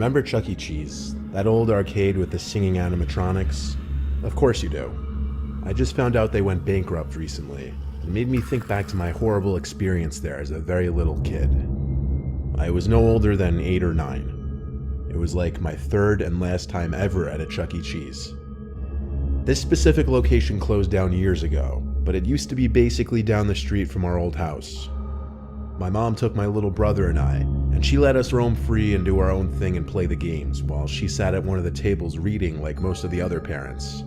Remember Chuck E. Cheese? That old arcade with the singing animatronics? Of course you do. I just found out they went bankrupt recently. It made me think back to my horrible experience there as a very little kid. I was no older than 8 or 9. It was like my third and last time ever at a Chuck E. Cheese. This specific location closed down years ago, but it used to be basically down the street from our old house. My mom took my little brother and I, and she let us roam free and do our own thing and play the games, while she sat at one of the tables reading like most of the other parents.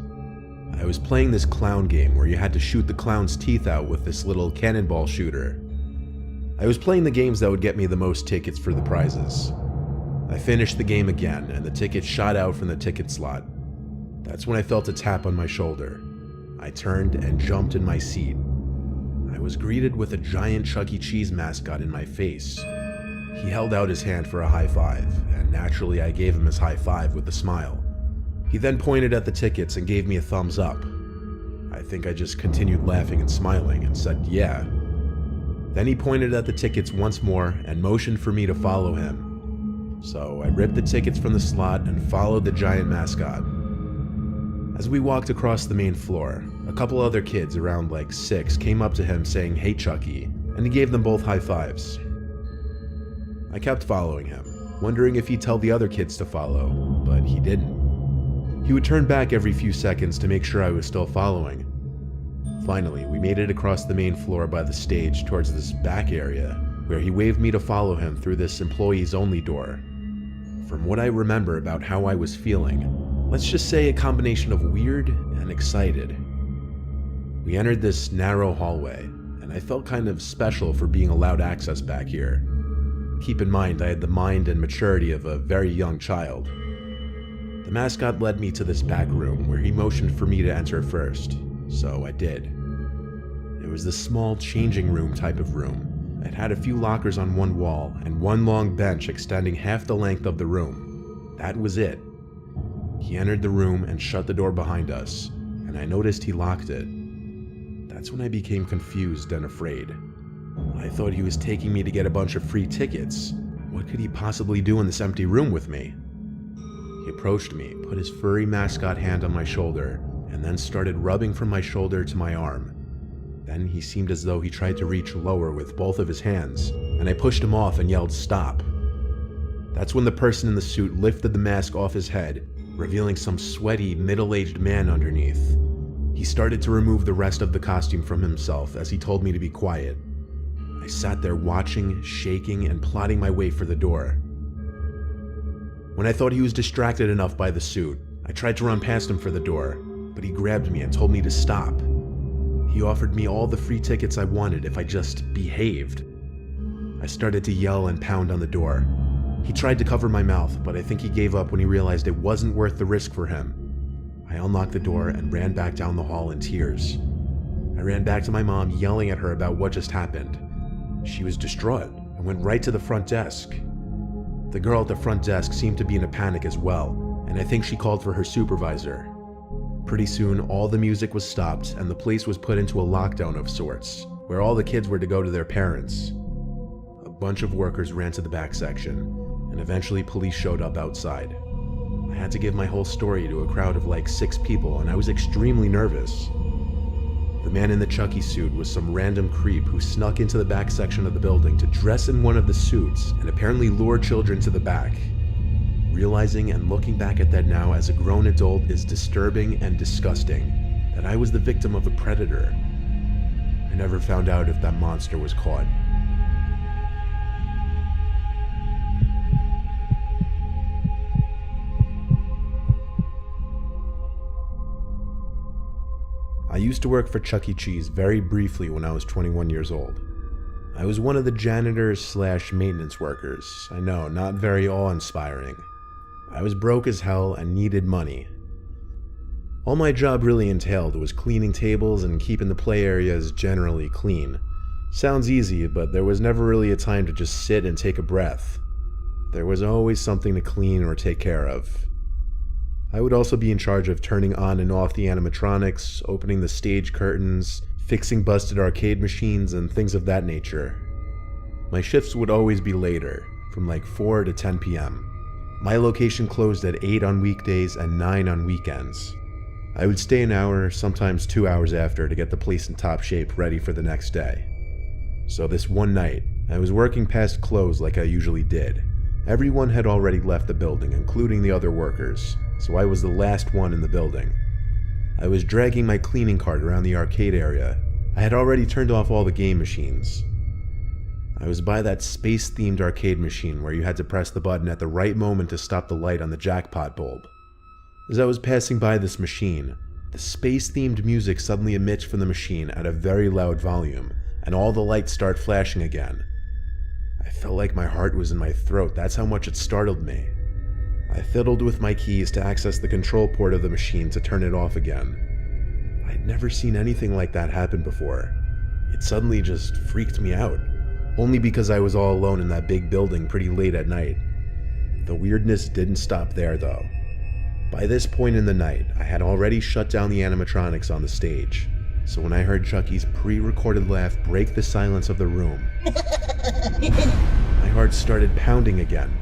I was playing this clown game where you had to shoot the clown's teeth out with this little cannonball shooter. I was playing the games that would get me the most tickets for the prizes. I finished the game again, and the ticket shot out from the ticket slot. That's when I felt a tap on my shoulder. I turned and jumped in my seat. I was greeted with a giant Chuck E. Cheese mascot in my face. He held out his hand for a high five, and naturally I gave him his high five with a smile. He then pointed at the tickets and gave me a thumbs up. I think I just continued laughing and smiling and said, yeah. Then he pointed at the tickets once more and motioned for me to follow him. So I ripped the tickets from the slot and followed the giant mascot. As we walked across the main floor, a couple other kids around like 6 came up to him saying, "Hey Chucky," and he gave them both high fives. I kept following him, wondering if he'd tell the other kids to follow, but he didn't. He would turn back every few seconds to make sure I was still following. Finally, we made it across the main floor by the stage towards this back area, where he waved me to follow him through this employees-only door. From what I remember about how I was feeling, let's just say a combination of weird and excited. We entered this narrow hallway, and I felt kind of special for being allowed access back here. Keep in mind, I had the mind and maturity of a very young child. The mascot led me to this back room where he motioned for me to enter first, so I did. It was this small changing room type of room. It had a few lockers on one wall and one long bench extending half the length of the room. That was it. He entered the room and shut the door behind us, and I noticed he locked it. That's when I became confused and afraid. I thought he was taking me to get a bunch of free tickets. What could he possibly do in this empty room with me? He approached me, put his furry mascot hand on my shoulder, and then started rubbing from my shoulder to my arm. Then he seemed as though he tried to reach lower with both of his hands, and I pushed him off and yelled, "Stop." That's when the person in the suit lifted the mask off his head, revealing some sweaty, middle-aged man underneath. He started to remove the rest of the costume from himself as he told me to be quiet. I sat there watching, shaking, and plotting my way for the door. When I thought he was distracted enough by the suit, I tried to run past him for the door, but he grabbed me and told me to stop. He offered me all the free tickets I wanted if I just behaved. I started to yell and pound on the door. He tried to cover my mouth, but I think he gave up when he realized it wasn't worth the risk for him. I unlocked the door and ran back down the hall in tears. I ran back to my mom, yelling at her about what just happened. She was distraught and went right to the front desk. The girl at the front desk seemed to be in a panic as well, and I think she called for her supervisor. Pretty soon, all the music was stopped and the place was put into a lockdown of sorts, where all the kids were to go to their parents. A bunch of workers ran to the back section, and eventually police showed up outside. I had to give my whole story to a crowd of like 6 people, and I was extremely nervous. The man in the Chucky suit was some random creep who snuck into the back section of the building to dress in one of the suits and apparently lure children to the back. Realizing and looking back at that now as a grown adult is disturbing and disgusting, that I was the victim of a predator. I never found out if that monster was caught. I used to work for Chuck E. Cheese very briefly when I was 21 years old. I was one of the janitors/maintenance workers. I know, not very awe-inspiring. I was broke as hell and needed money. All my job really entailed was cleaning tables and keeping the play areas generally clean. Sounds easy, but there was never really a time to just sit and take a breath. There was always something to clean or take care of. I would also be in charge of turning on and off the animatronics, opening the stage curtains, fixing busted arcade machines, and things of that nature. My shifts would always be later, from like 4 to 10 p.m. My location closed at 8 on weekdays and 9 on weekends. I would stay an hour, sometimes 2 hours after, to get the place in top shape ready for the next day. So this one night, I was working past close like I usually did. Everyone had already left the building, including the other workers, so I was the last one in the building. I was dragging my cleaning cart around the arcade area. I had already turned off all the game machines. I was by that space-themed arcade machine where you had to press the button at the right moment to stop the light on the jackpot bulb. As I was passing by this machine, the space-themed music suddenly emits from the machine at a very loud volume, and all the lights start flashing again. I felt like my heart was in my throat, that's how much it startled me. I fiddled with my keys to access the control port of the machine to turn it off again. I'd never seen anything like that happen before. It suddenly just freaked me out, only because I was all alone in that big building pretty late at night. The weirdness didn't stop there though. By this point in the night, I had already shut down the animatronics on the stage, so when I heard Chucky's pre-recorded laugh break the silence of the room, my heart started pounding again.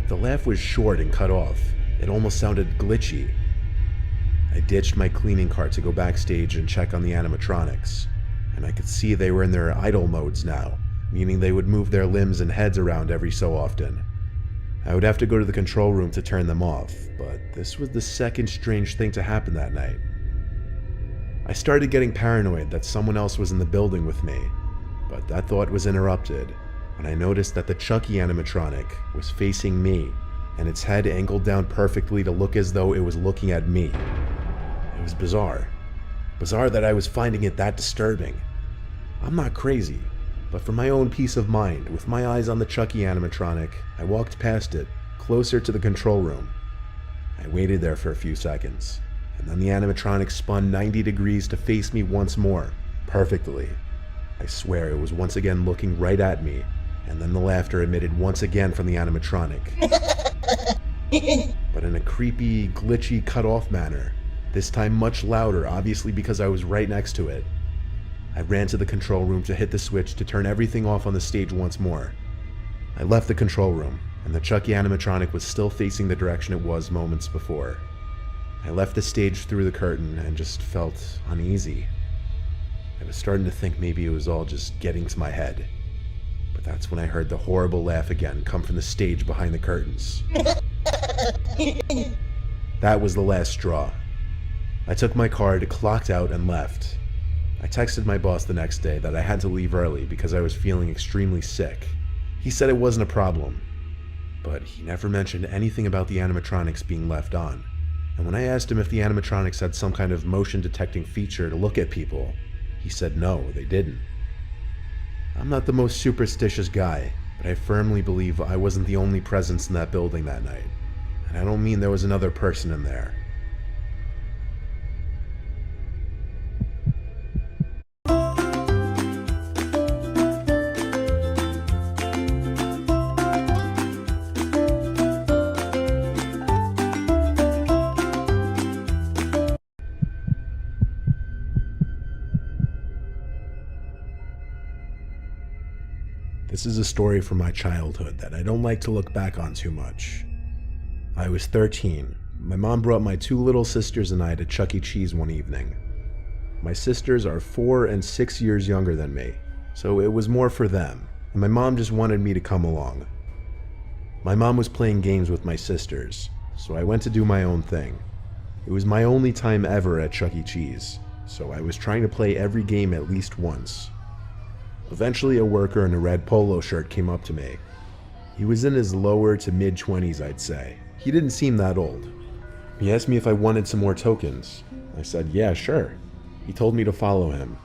The laugh was short and cut off. It almost sounded glitchy. I ditched my cleaning cart to go backstage and check on the animatronics, and I could see they were in their idle modes now, meaning they would move their limbs and heads around every so often. I would have to go to the control room to turn them off, but this was the second strange thing to happen that night. I started getting paranoid that someone else was in the building with me, but that thought was interrupted when I noticed that the Chucky animatronic was facing me, and its head angled down perfectly to look as though it was looking at me. It was bizarre. Bizarre that I was finding it that disturbing. I'm not crazy, but for my own peace of mind, with my eyes on the Chucky animatronic, I walked past it, closer to the control room. I waited there for a few seconds, and then the animatronic spun 90 degrees to face me once more, perfectly. I swear it was once again looking right at me, and then the laughter emitted once again from the animatronic. But in a creepy, glitchy, cut-off manner, this time much louder, obviously because I was right next to it. I ran to the control room to hit the switch to turn everything off on the stage once more. I left the control room, and the Chucky animatronic was still facing the direction it was moments before. I left the stage through the curtain and just felt uneasy. I was starting to think maybe it was all just getting to my head. But that's when I heard the horrible laugh again come from the stage behind the curtains. That was the last straw. I took my card, clocked out, and left. I texted my boss the next day that I had to leave early because I was feeling extremely sick. He said it wasn't a problem, but he never mentioned anything about the animatronics being left on. And when I asked him if the animatronics had some kind of motion detecting feature to look at people, he said no, they didn't. I'm not the most superstitious guy, but I firmly believe I wasn't the only presence in that building that night. And I don't mean there was another person in there. This is a story from my childhood that I don't like to look back on too much. I was 13. My mom brought my two little sisters and I to Chuck E. Cheese one evening. My sisters are 4 and 6 years younger than me, so it was more for them, and my mom just wanted me to come along. My mom was playing games with my sisters, so I went to do my own thing. It was my only time ever at Chuck E. Cheese, so I was trying to play every game at least once. Eventually, a worker in a red polo shirt came up to me. He was in his lower to mid-20s, I'd say. He didn't seem that old. He asked me if I wanted some more tokens. I said, yeah, sure. He told me to follow him.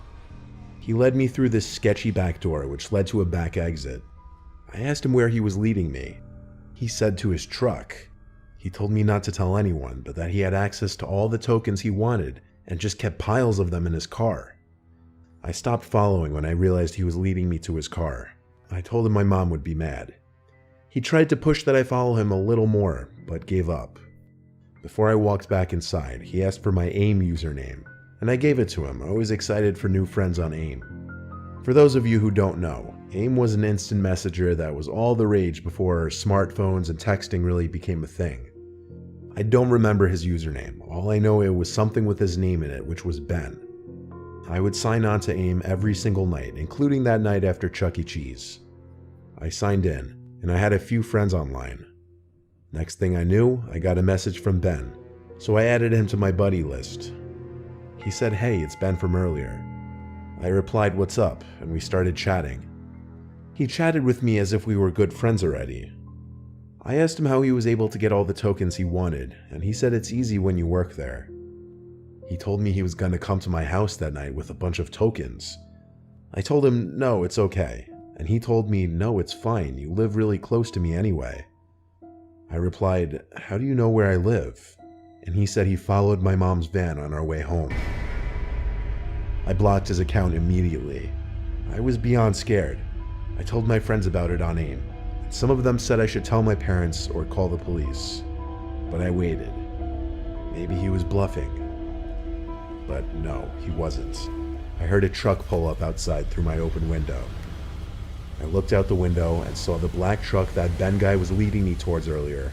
He led me through this sketchy back door, which led to a back exit. I asked him where he was leading me. He said to his truck. He told me not to tell anyone, but that he had access to all the tokens he wanted and just kept piles of them in his car. I stopped following when I realized he was leading me to his car. I told him my mom would be mad. He tried to push that I follow him a little more, but gave up. Before I walked back inside, he asked for my AIM username, and I gave it to him, always excited for new friends on AIM. For those of you who don't know, AIM was an instant messenger that was all the rage before smartphones and texting really became a thing. I don't remember his username. All I know, it was something with his name in it, which was Ben. I would sign on to AIM every single night, including that night after Chuck E. Cheese. I signed in, and I had a few friends online. Next thing I knew, I got a message from Ben, so I added him to my buddy list. He said, "Hey, it's Ben from earlier." I replied, "What's up?" and we started chatting. He chatted with me as if we were good friends already. I asked him how he was able to get all the tokens he wanted, and he said it's easy when you work there. He told me he was going to come to my house that night with a bunch of tokens. I told him, no, it's okay, and he told me, no, it's fine, you live really close to me anyway. I replied, "How do you know where I live?" And he said he followed my mom's van on our way home. I blocked his account immediately. I was beyond scared. I told my friends about it on AIM. Some of them said I should tell my parents or call the police. But I waited. Maybe he was bluffing. But no, he wasn't. I heard a truck pull up outside through my open window. I looked out the window and saw the black truck that Ben guy was leading me towards earlier.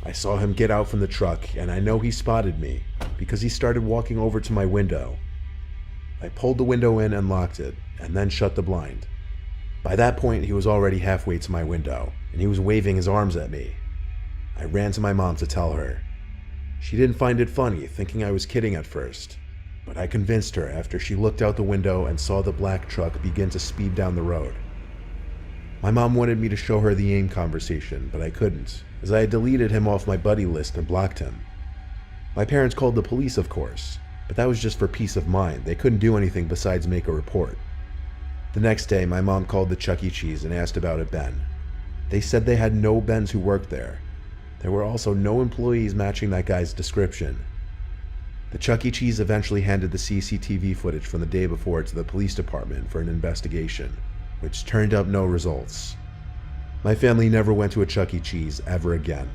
I saw him get out from the truck, and I know he spotted me because he started walking over to my window. I pulled the window in and locked it, and then shut the blind. By that point, he was already halfway to my window, and he was waving his arms at me. I ran to my mom to tell her. She didn't find it funny, thinking I was kidding at first, but I convinced her after she looked out the window and saw the black truck begin to speed down the road. My mom wanted me to show her the AIM conversation, but I couldn't, as I had deleted him off my buddy list and blocked him. My parents called the police, of course, but that was just for peace of mind. They couldn't do anything besides make a report. The next day, my mom called the Chuck E. Cheese and asked about a Ben. They said they had no Bens who worked there. There were also no employees matching that guy's description. The Chuck E. Cheese eventually handed the CCTV footage from the day before to the police department for an investigation, which turned up no results. My family never went to a Chuck E. Cheese ever again.